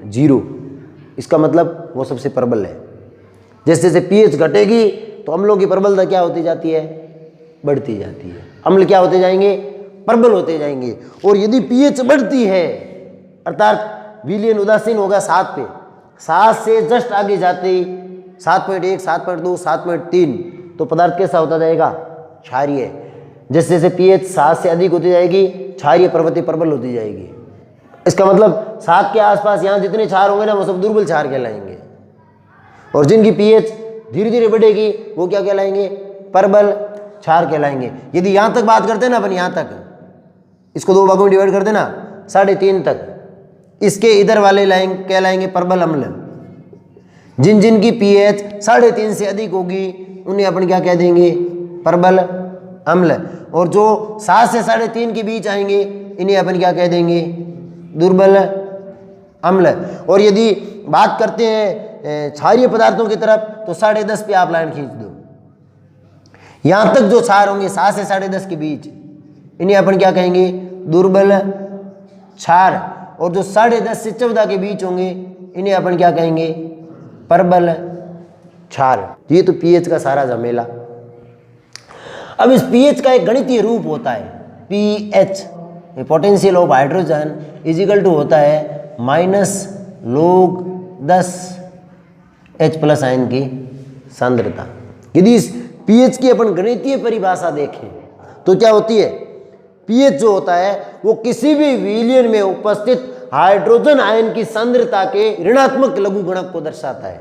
0। इसका मतलब वो सबसे प्रबल है। जैसे जैसे pH घटेगी तो अम्लों की प्रबलता क्या होती जाती है, बढ़ती जाती है। अम्ल क्या होते जाएंगे, प्रबल होते जाएंगे। और यदि pH बढ़ती है अर्थात विलियन उदासीन होगा 7 पे, 7 से जस्ट आगे जाते ही 7.1, 7.2, 7.3 तो पदार्थ कैसा होता जाएगा, क्षारीय। जैसे जैसे pH 7 से अधिक होती जाएगी क्षारीय प्रवृत्ति प्रबल होती जाएगी। इसका मतलब 7 के आसपास यहाँ जितने क्षार होंगे ना वो सब दुर्बल क्षार कहलाएंगे और जिनकी pH धीरे धीरे बढ़ेगी वो क्या कहलाएंगे, प्रबल क्षार कहलाएंगे। यदि यहाँ तक बात करते हैं ना अपन, यहाँ तक इसको 2 भागों में डिवाइड कर देना 3.5 तक, इसके इधर वाले लाइन कहलाएंगे प्रबल अम्ल। जिन जिन की pH 3.5 से अधिक होगी उन्हें अपन क्या कह देंगे, प्रबल अम्ल। और जो 7 से 3.5 के बीच आएंगे इन्हें अपन क्या कह देंगे, दुर्बल अम्ल। और यदि बात करते हैं क्षारीय पदार्थों की तरफ तो 10.5 पे आप लाइन खींच दो। यहाँ तक जो क्षार होंगे 7 से 10.5 के बीच इन्हें अपन क्या कहेंगे, दुर्बल क्षार। और जो 10.5 से 14 के बीच होंगे इन्हें अपन क्या कहेंगे, प्रबल क्षार। ये तो pH का सारा झमेला। अब इस pH का एक गणितीय रूप होता है pH, potential of hydrogen is equal to होता है -log10 H+ आयन की सांद्रता। यदि इस pH की अपन गणितीय परिभाषा देखें तो क्या होती है, pH जो होता है वो किसी भी विलियन में उपस्थित हाइड्रोजन आयन की सांद्रता के ऋणात्मक लघु गुणक को दर्शाता है।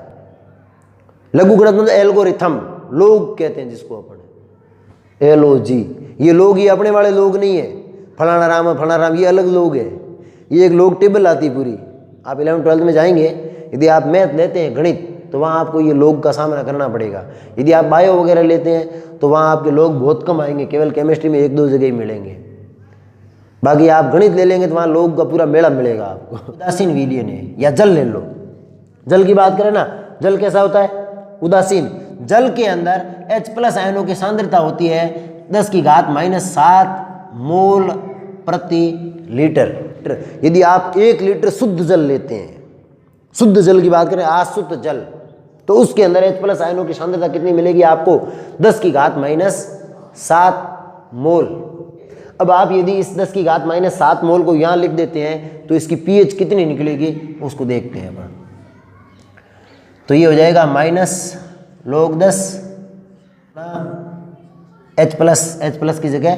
लघु गुणक मतलब एल्गोरिथम, लोग कहते हैं जिसको अपन, LOG। ये लोग ये अपने वाले लोग नहीं है, फलाना राम फलाना राम, ये अलग लोग है। ये एक लोग टेबल आती पूरी, आप 11th-12th में जाएंगे, यदि आप मैथ लेते हैं गणित तो वहाँ आपको ये लोग का सामना करना पड़ेगा। यदि आप बायो वगैरह लेते हैं तो वहाँ आपके लोग बहुत कम आएंगे, केवल केमिस्ट्री में 1-2 जगह ही मिलेंगे। बाकी आप गणित ले लेंगे तो वहाँ लोग का पूरा मेला मिलेगा आपको। उदासीन विलियन है, या जल ले लो, जल की बात करें ना, जल कैसा होता है, उदासीन। जल के अंदर H+ आयनों की सांद्रता होती है 10⁻⁷ मोल प्रति लीटर। यदि आप 1 लीटर शुद्ध जल लेते हैं, शुद्ध जल की बात करें, अशुद्ध जल, तो उसके अंदर H+ आयनों की सांद्रता कितनी मिलेगी आपको? 10⁻⁷ मोल। अब आप यदि इस 10⁻⁷ मोल को यहाँ लिख देते हैं तो इसकी pH कितनी निकलेगी उसको देखते हैं अपन। तो ये हो जाएगा -log10 H+ की जगह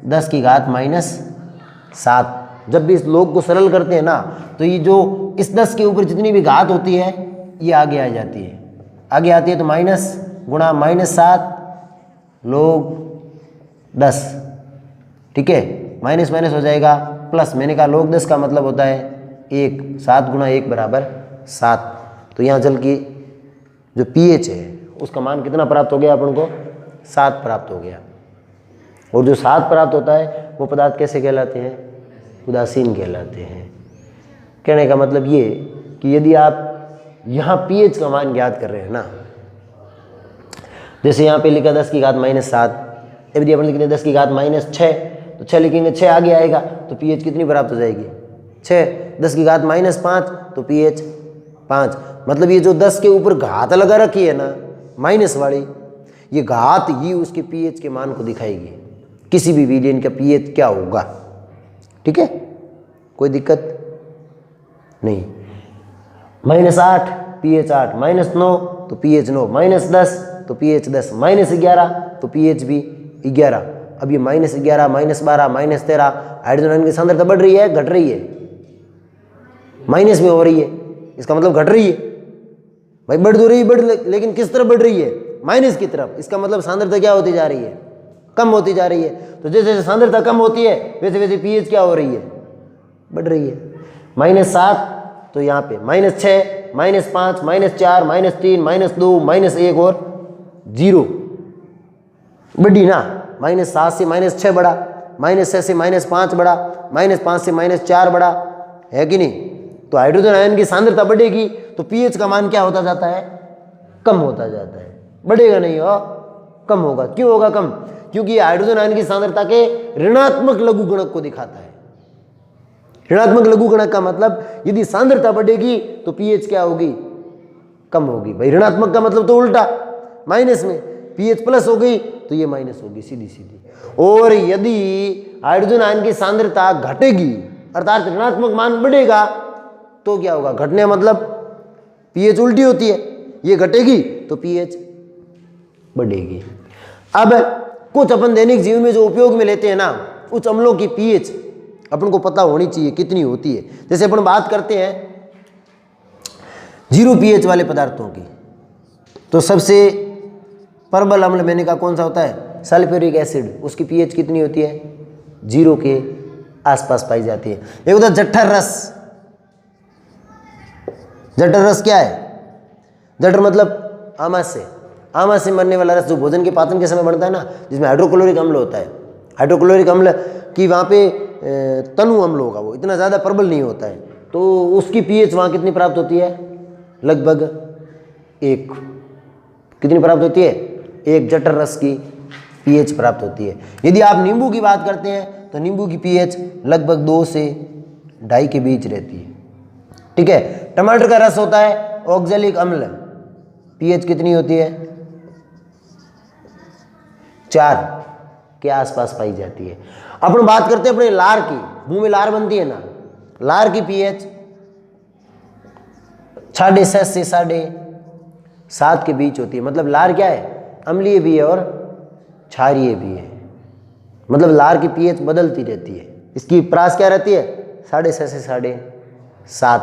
10⁻⁷। जब भी इस log को सरल करते हैं ना, तो ये जो इस 10 के ऊपर जितनी भी घात होती है ये आगे आ जाती है, आगे आती है, तो माइनस गुणा -7 log10, ठीक है, माइनस माइनस हो जाएगा प्लस। मैंने कहा log10 का मतलब होता है 1, 7 गुणा 1 बराबर 7। तो यहाँ जल की जो pH है उसका मान कितना प्राप्त हो गया अपन को? 7 प्राप्त हो गया। और जो 7 प्राप्त होता है वो पदार्थ कैसे कहलाते हैं? उदासीन कहलाते हैं। कहने का मतलब ये कि यदि आप यहाँ pH का मान ज्ञात कर रहे हैं ना, जैसे यहाँ पे लिखा 10⁻⁷, यदि अपन लिखते 10⁻⁶, तो 6 लिखेंगे, 6 आगे आएगा तो pH कितनी प्राप्त हो जाएगी? 6। 10⁻⁵ तो pH 5। मतलब ये जो 10 के ऊपर घात लगा रखी है ना, माइनस वाली, ये घात ही उसके pH के मान को दिखाएगी, किसी भी विलयन का pH क्या होगा। ठीक है, कोई दिक्कत नहीं। -8 pH 8, -9 तो pH 9, -10 तो pH 10, -11 तो pH भी 11। अब ये -11, -12, -13, हाइड्रोजन आयन की सांद्रता बढ़ रही है, घट रही है? माइनस में हो रही है, इसका मतलब घट रही है। भाई बढ़ तो रही है, लेकिन किस तरफ बढ़ रही है? माइनस की तरफ। इसका मतलब सांद्रता क्या होती जा रही है? कम होती जा रही है। तो जैसे जैसे सांद्रता कम होती है वैसे वैसे pH क्या हो रही है? बढ़ रही है। -7 तो यहाँ पे -6, -5, -4, -3, -2, -1 और 0 बढ़ी ना। -7 से -6 बढ़ा, -6 से -5 बढ़ा, -5 से -4 बढ़ा, है कि नहीं? तो हाइड्रोजन आयन की सांद्रता बढ़ेगी तो pH का मान क्या होता जाता है? कम होता जाता है। बढ़ेगा नहीं हो, कम होगा। क्यों होगा कम? क्योंकि हाइड्रोजन आयन की सांद्रता के ऋणात्मक लघुगणक को दिखाता है। ऋणात्मक लघुगणक का मतलब यदि सांद्रता बढ़ेगी तो pH क्या होगी? कम होगी। भाई ऋणात्मक का मतलब तो उल्टा, माइनस में pH प्लस हो गई तो ये माइनस होगी, सीधी सीधी। और यदि हाइड्रोजन आयन की सांद्रता घटेगी अर्थात ऋणात्मक मान बढ़ेगा तो क्या होगा? घटने मतलब pH उल्टी होती है, ये घटेगी तो pH बढ़ेगी। अब कुछ अपन दैनिक जीवन में जो उपयोग में लेते हैं ना, उस अम्लों की pH अपन को पता होनी चाहिए कितनी होती है। जैसे अपन बात करते हैं 0 pH वाले पदार्थों की, तो सबसे प्रबल अम्ल मैंने कहा कौन सा होता है? Sulphuric acid. उसकी pH कितनी होती है? 0 के आसपास पाई जाती है। एक होता है जठर रस। जठर रस क्या है? जठर मतलब आमाशय, आमाशय से मरने वाला रस जो भोजन के पाचन के समय बनता है ना, जिसमें हाइड्रोक्लोरिक अम्ल होता है। हाइड्रोक्लोरिक अम्ल की वहाँ पे तनु अम्ल होगा, वो इतना ज़्यादा प्रबल नहीं होता है, तो उसकी pH वहाँ कितनी प्राप्त होती है? लगभग 1। कितनी प्राप्त होती है? 1 जठर रस की pH प्राप्त होती है। यदि आप नींबू की बात करते हैं तो नींबू की pH लगभग 2 से 2.5 के बीच रहती है। ठीक है। टमाटर का रस होता है ऑक्जेलिक अम्ल, pH कितनी होती है? 4 के आसपास पाई जाती है। अपन बात करते हैं अपने लार की, मुंह में लार बनती है ना, लार की pH 6.5 से 7.5 के बीच होती है। मतलब लार क्या है? अम्लीय भी है और क्षारीय भी है। मतलब लार की pH बदलती रहती है। इसकी प्रास क्या रहती है? 6.5 से 7.5।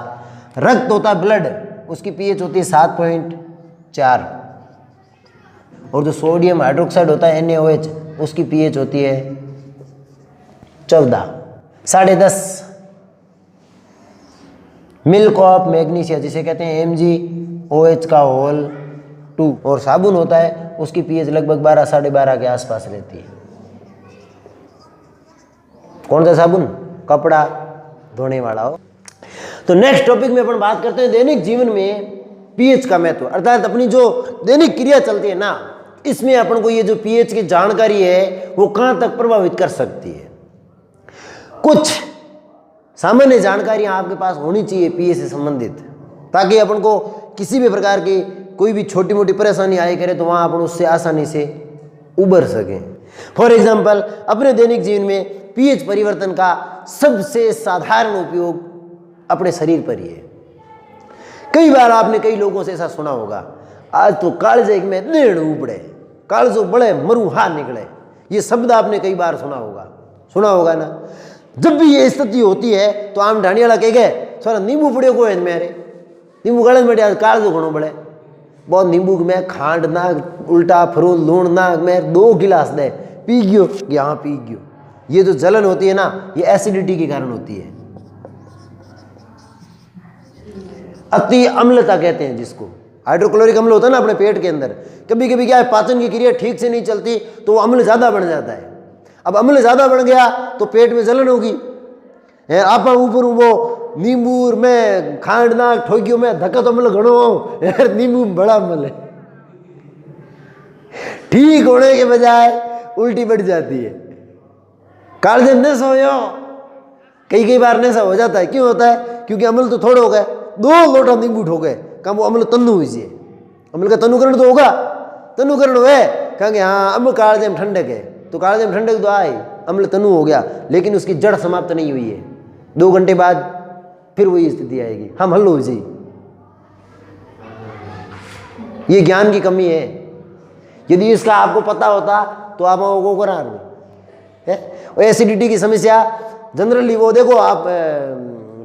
रक्त होता है ब्लड, उसकी pH होती है 7.4। और जो सोडियम हाइड्रोक्साइड होता है NaOH, उसकी pH होती है 14, 10.5। मिल्क ऑफ मैग्नीशिया जिसे कहते हैं MgOH का होल 2। और साबुन होता है उसकी pH लगभग 12, 12.5 के आसपास रहती है। कौन सा साबुन? कपड़ा धोने वाला हो। तो नेक्स्ट टॉपिक में अपन बात करते हैं दैनिक जीवन में पीएच का महत्व, अर्थात अपनी जो दैनिक क्रिया चलती है ना, इसमें अपन को ये जो पीएच की जानकारी है वो कहाँ तक प्रभावित कर सकती है। कुछ सामान्य जानकारियां आपके पास होनी चाहिए पीएच से संबंधित, ताकि अपन को किसी भी प्रकार की कोई भी छोटी मोटी परेशानी आई करे तो वहाँ अपन उससे आसानी से उबर सकें। फॉर एग्जाम्पल, अपने दैनिक जीवन में पीएच परिवर्तन का सबसे साधारण उपयोग अपने शरीर पर ही है। कई बार आपने कई लोगों से ऐसा सुना होगा, आज तो कालजे में नेड़ उपड़े, कालजो बड़े मरु हार निकले। ये शब्द आपने कई बार सुना होगा ना। जब भी ये स्थिति होती है तो आम ढाणी वाला कह गए थोड़ा नींबू पड़े को है मेरे, नींबू गले में कालजो घणो बड़े, बहुत नींबू में खांड ना उल्टा फरू लूण ना मैं 2 गिलास दे पी गयो, यहाँ पी गयो। ये जो जलन होती है ना, ये एसिडिटी के कारण होती है। अति अम्लता कहते हैं जिसको, हाइड्रोक्लोरिक अम्ल होता है ना अपने पेट के अंदर। कभी कभी क्या है, पाचन की क्रिया ठीक से नहीं चलती तो वो अम्ल ज़्यादा बढ़ जाता है। अब अम्ल ज़्यादा बढ़ गया तो पेट में जलन होगी। आप ऊपर वो नींबू में खांड ना ठोकियो में धक्का तो अम्ल घणो यार, नींबू में बड़ा अम्ल है। ठीक होने के बजाय उल्टी बढ़ जाती है। कालजे में सोयो, कई बार नशा हो जाता है। क्यों होता है? क्योंकि अम्ल तो थोड़े हो गए, 2 लोटा नींबू ठोके, कहा वो अम्ल तनु हुई। अम्ल का तनुकरण तो होगा, तनुकरण हुए कहेंगे हाँ अम्ल कालजे में ठंडक है, तो कालजे में ठंडक तो आई, अम्ल तनु हो गया, लेकिन उसकी जड़ समाप्त नहीं हुई है। 2 घंटे बाद फिर वही स्थिति आएगी, हम हल हो जाए। ये ज्ञान की कमी है। यदि इसका आपको पता होता तो आप वो करा है। एसिडिटी की समस्या जनरली वो देखो आप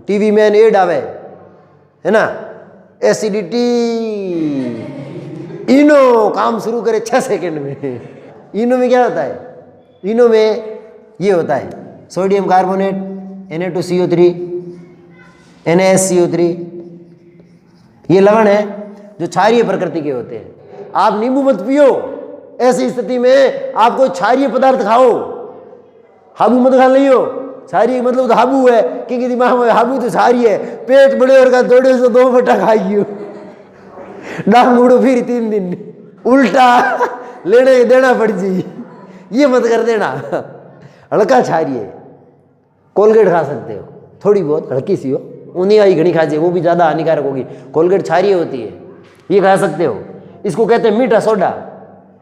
टीवी में एड आवे है ना, एसिडिटी इनो काम शुरू करे 6 सेकंड में। इनो में क्या होता है? इनो में ये होता है सोडियम कार्बोनेट, Na2CO3, NaSCO3, ये लवण है जो क्षारीय प्रकृति के होते हैं। आप नींबू मत पियो, ऐसी स्थिति में आप कोई क्षारीय पदार्थ खाओ, हाबू मत खा लियो। क्षारीय मतलब तो हाबू है, क्योंकि दिमाग में हाबू तो क्षारीय है। पेट बड़े और का 2 बटा खाइयो, डांग उड़ो फिर 3 दिन उल्टा लेने देना पड़ जी। ये मत कर देना। हल्का क्षारीय कोलगेट खा सकते हो, थोड़ी बहुत हल्की सी हो, ऊनी आई घनी खा जाए, वो भी ज़्यादा हानिकारक होगी। कोलगेट क्षारीय होती है, ये खा सकते हो। इसको कहते हैं मीठा सोडा।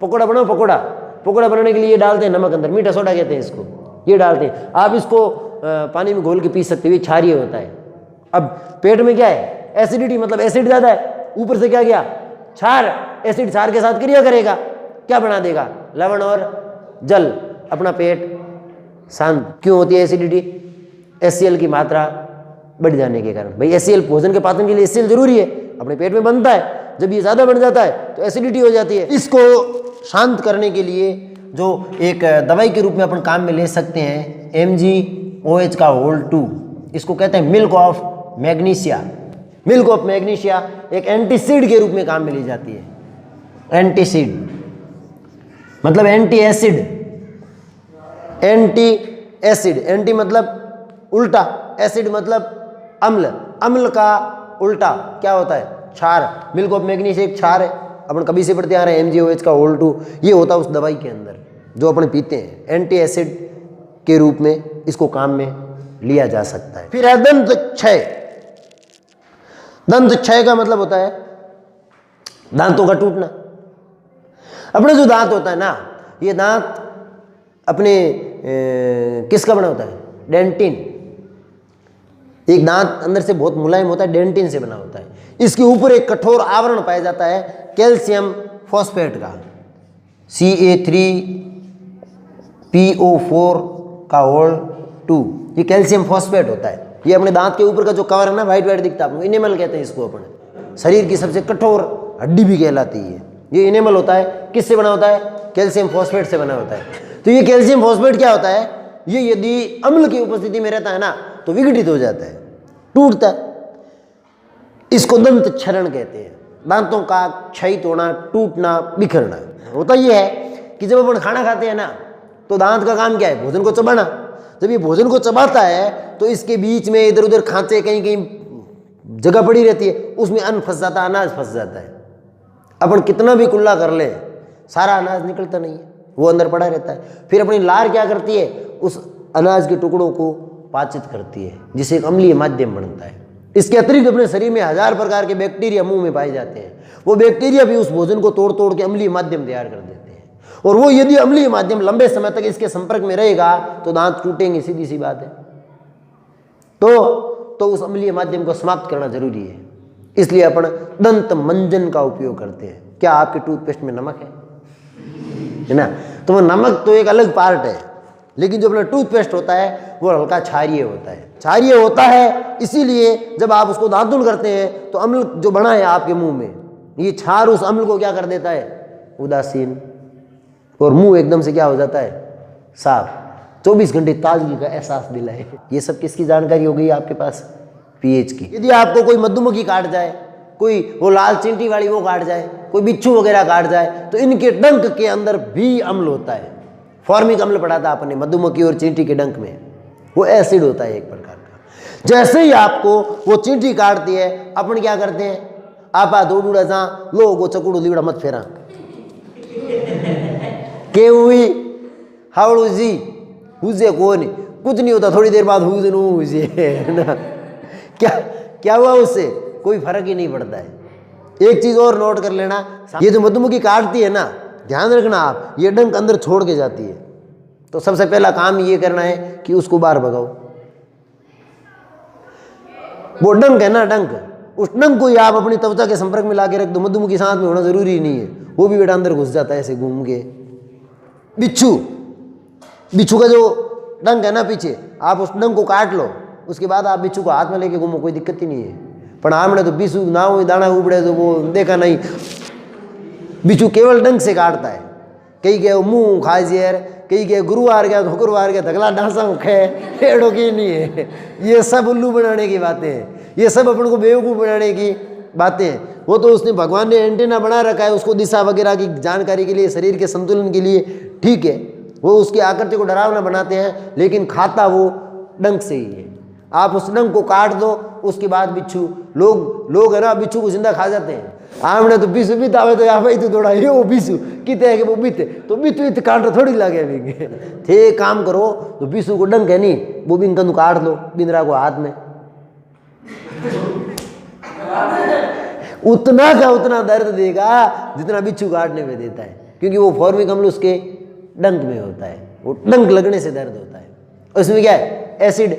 पकौड़ा बनाओ, पकौड़ा बनाने के लिए ये डालते हैं नमक अंदर, मीठा सोडा कहते हैं इसको, ये डालते हैं। आप इसको पानी में घोल के पी सकते हो, ये क्षारीय होता है। अब पेट में क्या है? एसिडिटी, मतलब एसिड ज़्यादा है, ऊपर से क्या गया? क्षार। एसिड क्षार के साथ क्रिया करेगा, क्या बना देगा? लवण और जल। अपना पेट शांत। क्यों होती है एसिडिटी? HCl की मात्रा बढ़ जाने के कारण। भाई HCl भोजन के पाचन के लिए HCl जरूरी है, अपने पेट में बनता है। जब ये ज़्यादा बढ़ जाता है तो एसिडिटी हो जाती है। इसको शांत करने के लिए जो एक दवाई के रूप में अपन काम में ले सकते हैं, MgOH का होल 2, इसको कहते हैं milk of magnesia. Milk of magnesia एक एंटीसीड के रूप में काम में ली जाती है। एंटीसीड मतलब एंटी एसिड, एंटी मतलब उल्टा, एसिड मतलब अम्ल, अम्ल का उल्टा क्या होता है? क्षार। मिल्क ऑफ मैग्नीशिया एक क्षार है, अपन कभी से पढ़ते आ रहे हैं। MgOH का होल 2 ये होता है उस दवाई के अंदर जो अपन पीते हैं। एंटी एसिड के रूप में इसको काम में लिया जा सकता है। फिर है दंत क्षय। दंत क्षय का मतलब होता है दांतों का टूटना। अपने जो दांत होता है ना, ये दांत अपने किसका बना होता है? डेंटिन। एक दांत अंदर से बहुत मुलायम होता है, डेंटिन से बना होता है। इसके ऊपर एक कठोर आवरण पाया जाता है कैल्शियम फॉस्फेट का, Ca3PO4 का होल 2। ये कैल्शियम फॉस्फेट होता है। ये अपने दांत के ऊपर का जो कवर है ना, वाइट दिखता है आपको, इनेमल कहते हैं इसको। अपने शरीर की सबसे कठोर हड्डी भी कहलाती है ये इनेमल होता है। किससे बना होता है? कैल्शियम फॉस्फेट से बना होता है। तो ये कैल्शियम फॉस्फेट क्या होता है? ये यदि अम्ल की उपस्थिति में रहता है ना तो विघटित हो जाता है, टूटता है। इसको दंत क्षरण कहते हैं। दांतों का क्षयित होना, टूटना, बिखरना। होता ये है कि जब अपन खाना खाते हैं ना तो दांत का काम क्या है? भोजन को चबाना। जब ये भोजन को चबाता है तो इसके बीच में इधर उधर खांचे कहीं कहीं जगह पड़ी रहती है, उसमें अन्न फंस जाता है, अनाज फंस जाता है। अपन कितना भी कुल्ला कर ले, सारा अनाज निकलता नहीं है, वो अंदर पड़ा रहता है। फिर अपनी लार क्या करती है, उस अनाज के टुकड़ों को पाचित करती है, जिससे एक अम्लीय माध्यम बनता है। इसके अतिरिक्त अपने शरीर में 1000 प्रकार के बैक्टीरिया मुंह में पाए जाते हैं। वो बैक्टीरिया भी उस भोजन को तोड़ तोड़ के अम्लीय माध्यम तैयार कर देते हैं, और वो यदि अम्लीय माध्यम लंबे समय तक इसके संपर्क में रहेगा तो दांत टूटेंगे, सीधी सी बात है। तो उस अम्लीय माध्यम को समाप्त करना जरूरी है। इसलिए अपन दंत मंजन का उपयोग करते हैं। क्या आपके टूथपेस्ट में नमक है ना? तो वो नमक तो एक अलग पार्ट है, लेकिन जो अपना टूथपेस्ट होता है वो हल्का क्षारीय होता है। क्षारीय होता है इसीलिए जब आप उसको दातुन करते हैं तो अम्ल जो बना है आपके मुंह में, ये क्षार उस अम्ल को क्या कर देता है, उदासीन, और मुंह एकदम से क्या हो जाता है, साफ, 24 घंटे ताजगी का एहसास दिलाए। ये सब किसकी जानकारी हो गई आपके पास? पीएच की। यदि आपको कोई मधुमक्खी काट जाए, कोई वो लाल चींटी वाली वो काट जाए, कोई बिच्छू वगैरह काट जाए, तो इनके डंक के अंदर भी अम्ल होता है। फॉर्मिक अम्ल पढ़ा था आपने मधुमक्खी और चींटी के डंक में, वो एसिड होता है एक प्रकार का। जैसे ही आपको वो चींटी काटती है, अपन क्या करते हैं, आपा दौड़ूड़ा जा लो गो चकुड़ू लीड़ा मत फेरा के हुई हावड़ू जी हुजे को नहीं, कुछ नहीं होता, थोड़ी देर बाद हुजे ना, क्या हुआ उससे, कोई फर्क ही नहीं पड़ता है। एक चीज और नोट कर लेना, ये जो मधुमक्खी काटती है ना, ध्यान रखना आप, ये डंक अंदर छोड़ के जाती है। तो सबसे पहला काम ये करना है कि उसको बाहर भगाओ। वो डंक है ना, डंक, उस डंक को ही आप अपनी त्वचा के संपर्क में लाके रख दो। मधुमक्खी साथ में होना जरूरी नहीं है, वो भी बेटा अंदर घुस जाता है ऐसे घूम के। बिच्छू का जो डंक है ना पीछे, आप उस डंक को काट लो, उसके बाद आप बिच्छू को हाथ में लेके घूमो, कोई दिक्कत ही नहीं है। पर हमने तो बिच्छू ना हो दाना उबड़े तो वो देखा नहीं, बिच्छू केवल डंक से काटता है। कई के मुंह खाए जेर, कई के गुरुवार गया शुक्रवार गया धगला डांसा खे, एड़ो की नहीं है। ये सब उल्लू बनाने की बातें हैं, ये सब अपन को बेवकूफ़ बनाने की बातें हैं। वो तो उसने भगवान ने एंटीना बना रखा है उसको दिशा वगैरह की जानकारी के लिए, शरीर के संतुलन के लिए, ठीक है, वो उसकी आकृति को डरावना बनाते हैं, लेकिन खाता वो डंक से ही है। आप उस डंक को काट दो, उसके बाद बिच्छू, लोग है ना बिच्छू को जिंदा खा जाते हैं। हमने तो बिच्छू बीता हुए तो यहाँ तो थोड़ा ये वो बिच्छू किते है कि वो बीते तो बिच्छू इत काट थोड़ी लगे अभी थे। काम करो तो बिच्छू को डंक है नहीं, वो भी कंदू काट लो बिंदरा को हाथ में, उतना का उतना दर्द देगा जितना बिच्छू काटने में देता है, क्योंकि वो फॉर्मिक अम्ल उसके डंक में होता है, वो डंक लगने से दर्द होता है। उसमें क्या है, एसिड।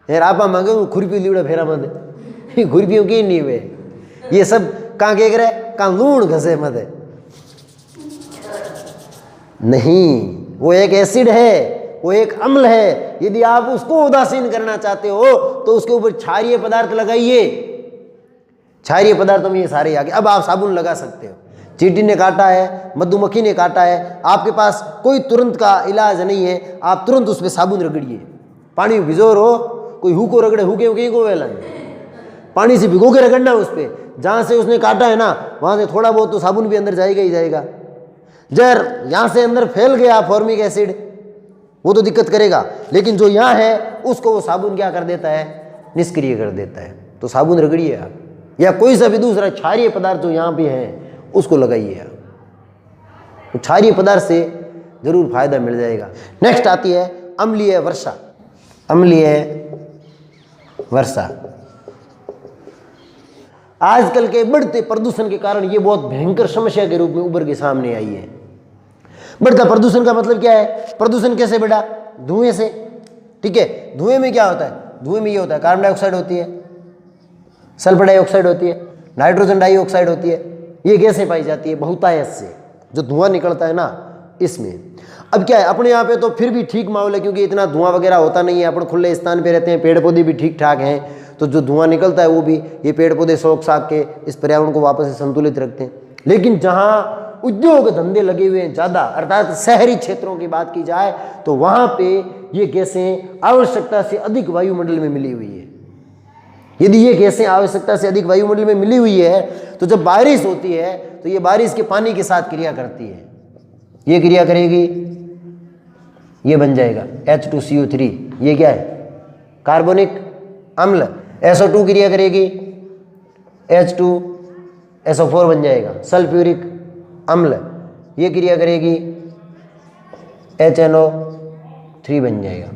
यार आप मांगे खुरपी लीड़ा फेरा मत, खुरपियों की नहीं वे, ये सब कहाँ के करे, कहाँ लूण घसे मत है, नहीं, वो एक एसिड है, वो एक अम्ल है। यदि आप उसको उदासीन करना चाहते हो तो उसके ऊपर क्षारीय पदार्थ लगाइए। क्षारीय पदार्थ में ये सारे आगे। अब आप साबुन लगा सकते हो। चींटी ने काटा है, मधुमक्खी ने काटा है, आपके पास कोई तुरंत का इलाज नहीं है, आप तुरंत उस पर साबुन रगड़िए। पानी भिजो रो, कोई हु को रगड़े, हुके को वेला पानी से भिगो के रगड़ना उस पर, जहाँ से उसने काटा है ना वहाँ से थोड़ा बहुत तो साबुन भी अंदर जाएगा ही जाएगा। जर यहाँ से अंदर फैल गया फॉर्मिक एसिड, वो तो दिक्कत करेगा, लेकिन जो यहाँ है उसको वो साबुन क्या कर देता है, निष्क्रिय कर देता है। तो साबुन रगड़िए आप, या कोई सा भी दूसरा क्षारीय पदार्थ जो यहाँ पे है उसको लगाइए आप, तो क्षारीय पदार्थ से जरूर फायदा मिल जाएगा। नेक्स्ट आती है अम्लीय वर्षा। अम्लीय वर्षा आजकल के बढ़ते प्रदूषण के कारण ये बहुत भयंकर समस्या के रूप में उभर के सामने आई है। बढ़ता प्रदूषण का मतलब क्या है, प्रदूषण कैसे बढ़ा, धुएं से, ठीक है। धुएं में क्या होता है, धुएं में ये होता है कार्बन डाइऑक्साइड होती है, सल्फर डाइऑक्साइड होती है, नाइट्रोजन डाइऑक्साइड होती है, ये गैसें पाई जाती है बहुतायत से, जो धुआं निकलता है ना इसमें। अब क्या है, अपने यहाँ पे तो फिर भी ठीक माहौल है, क्योंकि इतना धुआं वगैरह होता नहीं है, अपन खुले स्थान पे रहते हैं, पेड़ पौधे भी ठीक ठाक हैं, तो जो धुआं निकलता है वो भी ये पेड़ पौधे सोख साख के इस पर्यावरण को वापस से संतुलित रखते हैं। लेकिन जहाँ उद्योग धंधे लगे हुए हैं ज़्यादा, अर्थात शहरी क्षेत्रों की बात की जाए, तो वहाँ पे ये गैसें आवश्यकता से अधिक वायुमंडल में मिली हुई है। यदि ये गैसें आवश्यकता से अधिक वायुमंडल में मिली हुई है तो जब बारिश होती है तो ये बारिश के पानी के साथ क्रिया करती है, ये क्रिया करेगी, ये बन जाएगा H2CO3, ये क्या है, कार्बनिक अम्ल। SO2 क्रिया करेगी, H2SO4 बन जाएगा, सल्फ्यूरिक अम्ल, ये क्रिया करेगी, HNO3 बन जाएगा।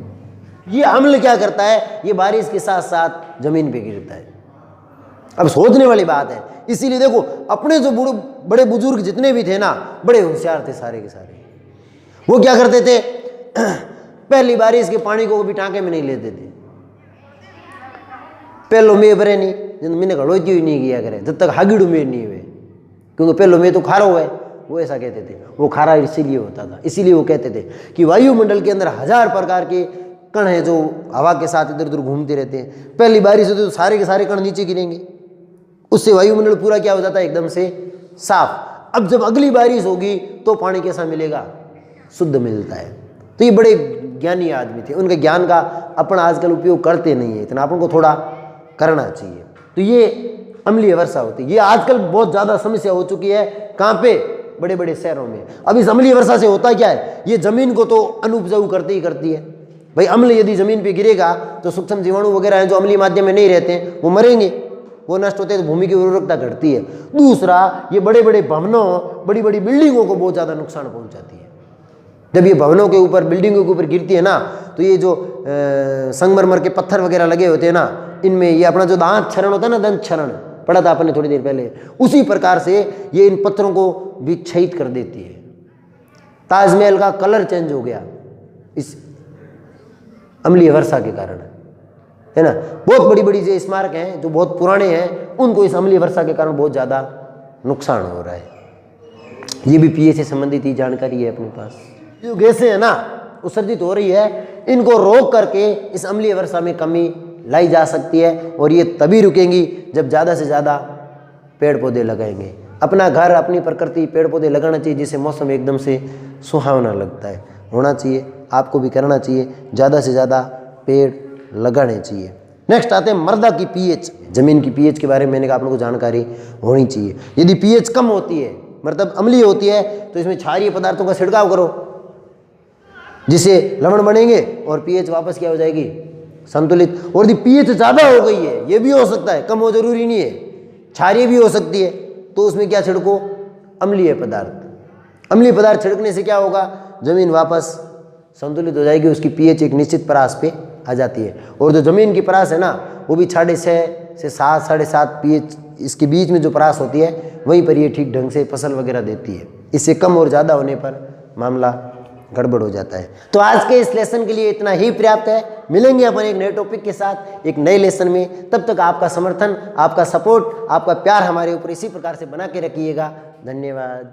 ये अम्ल क्या करता है, ये बारिश के साथ साथ जमीन पे गिरता है। अब सोचने वाली बात है, इसीलिए देखो अपने जो बड़े बुजुर्ग जितने भी थे ना, बड़े होशियार थे सारे के सारे। वो क्या करते थे, पहली बारिश के पानी को भी टांके में नहीं लेते थे। पहलो में भरे नहीं, जब मैंने घड़ोती हुई नहीं किया करे, जब तक हागिड़ू में नहीं हुए, क्योंकि पहलो में तो खारा हुआ है, वो ऐसा कहते थे। वो खारा इसीलिए होता था, इसीलिए वो कहते थे कि वायुमंडल के अंदर 1000 प्रकार के कण हैं जो हवा के साथ इधर उधर घूमते रहते हैं। पहली बारिश होती तो सारे के सारे कण नीचे गिरेंगे, उससे वायुमंडल पूरा क्या हो जाता है, एकदम से साफ। अब जब अगली बारिश होगी तो पानी कैसा मिलेगा, शुद्ध मिलता है। तो ये बड़े ज्ञानी आदमी थे, उनके ज्ञान का अपन आजकल उपयोग करते नहीं है इतना, अपन को थोड़ा करना चाहिए। तो ये अम्लीय वर्षा होती है, ये आजकल बहुत ज़्यादा समस्या हो चुकी है। कहाँ पे, बड़े बड़े शहरों में। अब इस अम्लीय वर्षा से होता क्या है, ये जमीन को तो अनुपजाऊ करती ही करती है। भाई अम्ल यदि जमीन पे गिरेगा तो सूक्ष्म जीवाणु वगैरह हैं जो अम्लीय माध्यम में नहीं रहते हैं, वो मरेंगे, वो नष्ट होते हैं, तो भूमि की उर्वरकता घटती है। दूसरा, ये बड़े बड़े भवनों, बड़ी बड़ी बिल्डिंगों को बहुत ज़्यादा नुकसान पहुंचाती है। जब ये भवनों के ऊपर, बिल्डिंगों के ऊपर गिरती है ना, तो ये जो संगमरमर के पत्थर वगैरह लगे होते हैं ना, इनमें ये अपना जो दांत क्षरण होता है ना, दंत क्षरण पढ़ा था आपने थोड़ी देर पहले, उसी प्रकार से ये इन पत्थरों को विक्षयित कर देती है। ताजमहल का कलर चेंज हो गया इस अम्लीय वर्षा के कारण, है ना। बहुत बड़ी बड़ी जो स्मारक हैं जो बहुत पुराने हैं, उनको इस अम्लीय वर्षा के कारण बहुत ज़्यादा नुकसान हो रहा है। ये भी पीए से संबंधित ही जानकारी है अपने पास। जो गैसें है ना उत्सर्जित हो रही है, इनको रोक करके इस अम्लीय वर्षा में कमी लाई जा सकती है, और ये तभी रुकेंगी जब ज़्यादा से ज़्यादा पेड़ पौधे लगाएंगे। अपना घर, अपनी प्रकृति, पेड़ पौधे लगाना चाहिए, जिससे मौसम एकदम से सुहावना लगता है, होना चाहिए। आपको भी करना चाहिए, ज़्यादा से ज़्यादा पेड़ लगाने चाहिए। नेक्स्ट आते हैं मृदा की पीएच, जमीन की पीएच के बारे में मैंने कहा आप लोगों को जानकारी होनी चाहिए। यदि पीएच कम होती है, मतलब अम्लीय होती है, तो इसमें क्षारीय पदार्थों का छिड़काव करो, जिससे लवण बनेंगे और पीएच वापस क्या हो जाएगी, संतुलित। और यदि पीएच ज़्यादा हो गई है, ये भी हो सकता है, कम हो जरूरी नहीं है, क्षारीय भी हो सकती है, तो उसमें क्या छिड़को, अम्लीय पदार्थ। अम्लीय पदार्थ छिड़कने से क्या होगा, जमीन वापस संतुलित हो जाएगी, उसकी पीएच एक निश्चित परास पे आ जाती है। और जो जमीन की परास है ना, वो भी 6.5 से 7, 7.5 पीएच, इसके बीच में जो परास होती है, वहीं पर ये ठीक ढंग से फसल वगैरह देती है। इससे कम और ज़्यादा होने पर मामला गड़बड़ हो जाता है। तो आज के इस लेसन के लिए इतना ही पर्याप्त है। मिलेंगे अपन एक नए टॉपिक के साथ, एक नए लेसन में। तब तक आपका समर्थन, आपका सपोर्ट, आपका प्यार हमारे ऊपर इसी प्रकार से बना के रखिएगा। धन्यवाद।